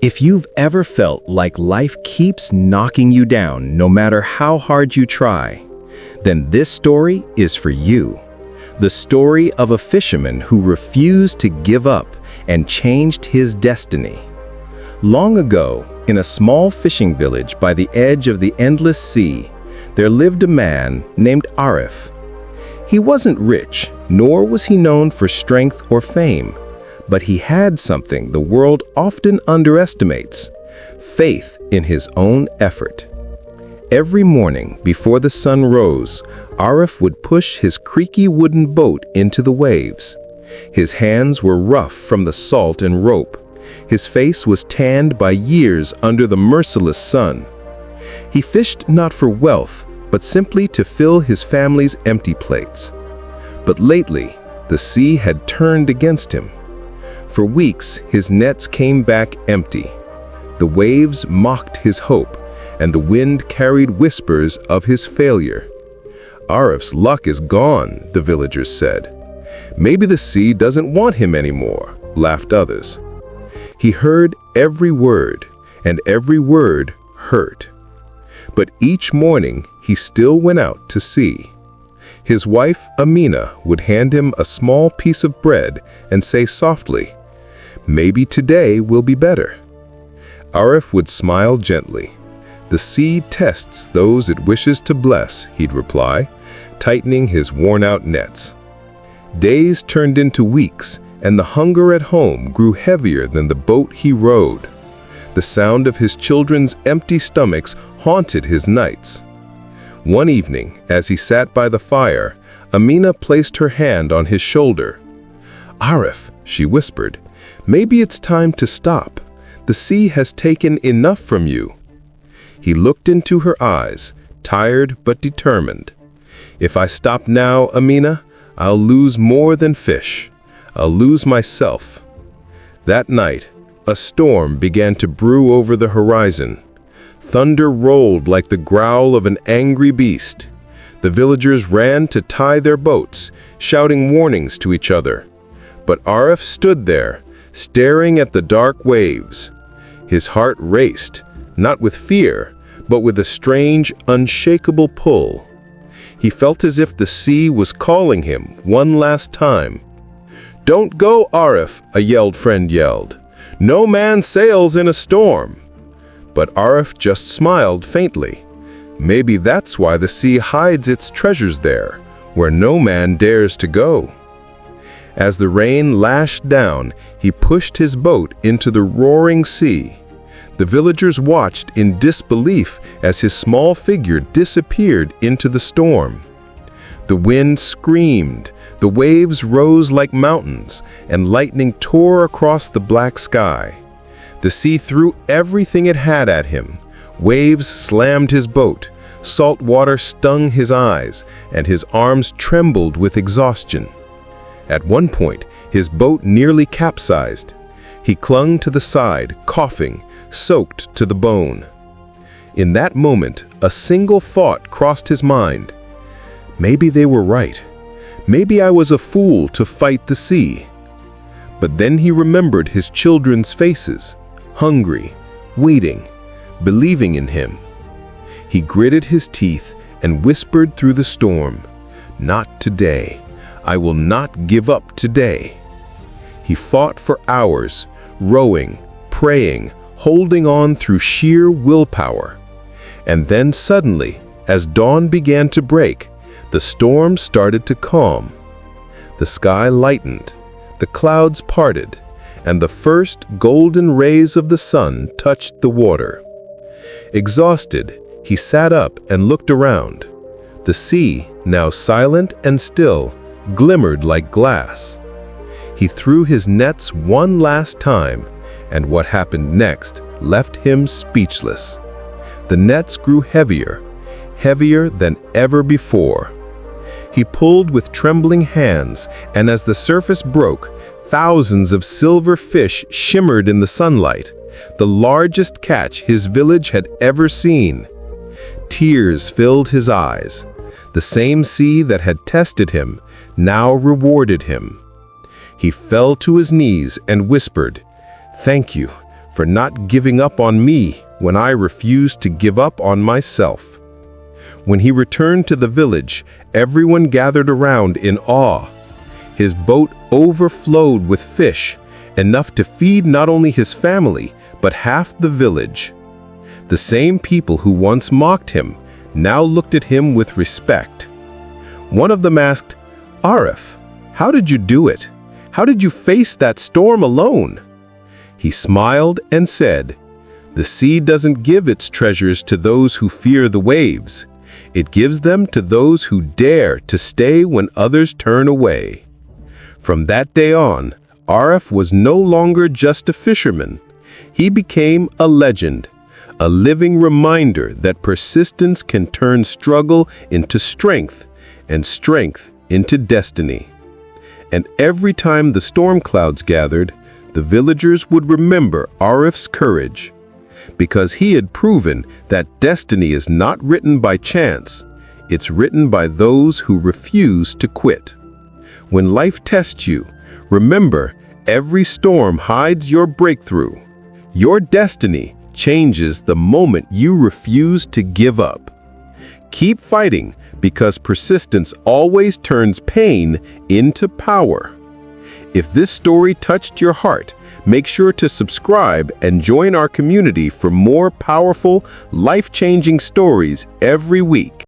If you've ever felt like life keeps knocking you down no matter how hard you try, then this story is for you. The story of a fisherman who refused to give up and changed his destiny. Long ago, in a small fishing village by the edge of the endless sea, there lived a man named Arif. He wasn't rich, nor was he known for strength or fame. But he had something the world often underestimates: faith in his own effort. Every morning before the sun rose, Arif would push his creaky wooden boat into the waves. His hands were rough from the salt and rope. His face was tanned by years under the merciless sun. He fished not for wealth, but simply to fill his family's empty plates. But lately, the sea had turned against him. For weeks, his nets came back empty. The waves mocked his hope, and the wind carried whispers of his failure. "Arif's luck is gone," the villagers said. "Maybe the sea doesn't want him anymore," laughed others. He heard every word, and every word hurt. But each morning, he still went out to sea. His wife, Amina, would hand him a small piece of bread and say softly, "Maybe today will be better." Arif would smile gently. "The sea tests those it wishes to bless," he'd reply, tightening his worn-out nets. Days turned into weeks, and the hunger at home grew heavier than the boat he rowed. The sound of his children's empty stomachs haunted his nights. One evening, as he sat by the fire, Amina placed her hand on his shoulder. "Arif," she whispered, "maybe it's time to stop. The sea has taken enough from you." He looked into her eyes, tired but determined. "If I stop now, Amina, I'll lose more than fish. I'll lose myself." That night, a storm began to brew over the horizon. Thunder rolled like the growl of an angry beast. The villagers ran to tie their boats, shouting warnings to each other. But Arif stood there, staring at the dark waves. His heart raced, not with fear, but with a strange, unshakable pull. He felt as if the sea was calling him one last time. "Don't go, Arif," a yelled friend yelled. "No man sails in a storm." But Arif just smiled faintly. Maybe that's why the sea hides its treasures there, where no man dares to go. As the rain lashed down, he pushed his boat into the roaring sea. The villagers watched in disbelief as his small figure disappeared into the storm. The wind screamed, the waves rose like mountains, and lightning tore across the black sky. The sea threw everything it had at him. Waves slammed his boat, salt water stung his eyes, and his arms trembled with exhaustion. At one point, his boat nearly capsized. He clung to the side, coughing, soaked to the bone. In that moment, a single thought crossed his mind. Maybe they were right. Maybe I was a fool to fight the sea. But then he remembered his children's faces, hungry, waiting, believing in him. He gritted his teeth and whispered through the storm, "Not today. I will not give up today." He fought for hours, rowing, praying, holding on through sheer willpower. And then suddenly, as dawn began to break, the storm started to calm. The sky lightened, the clouds parted, and the first golden rays of the sun touched the water. Exhausted, he sat up and looked around. The sea, now silent and still, glimmered like glass. He threw his nets one last time, and what happened next left him speechless. The nets grew heavier, heavier than ever before. He pulled with trembling hands, and as the surface broke, thousands of silver fish shimmered in the sunlight, the largest catch his village had ever seen. Tears filled his eyes. The same sea that had tested him now rewarded him. He fell to his knees and whispered, "Thank you for not giving up on me when I refused to give up on myself. When he returned to the village, everyone gathered around in awe. His boat overflowed with fish, enough to feed not only his family, but half the village. The same people who once mocked him now looked at him with respect. One of them asked, "Arif, how did you do it? How did you face that storm alone?" He smiled and said, "The sea doesn't give its treasures to those who fear the waves. It gives them to those who dare to stay when others turn away." From that day on, Arif was no longer just a fisherman. He became a legend, a living reminder that persistence can turn struggle into strength and strength into destiny. And every time the storm clouds gathered, the villagers would remember Arif's courage, because he had proven that destiny is not written by chance, it's written by those who refuse to quit. When life tests you, remember, every storm hides your breakthrough. Your destiny changes the moment you refuse to give up. Keep fighting, because persistence always turns pain into power. If this story touched your heart, make sure to subscribe and join our community for more powerful, life-changing stories every week.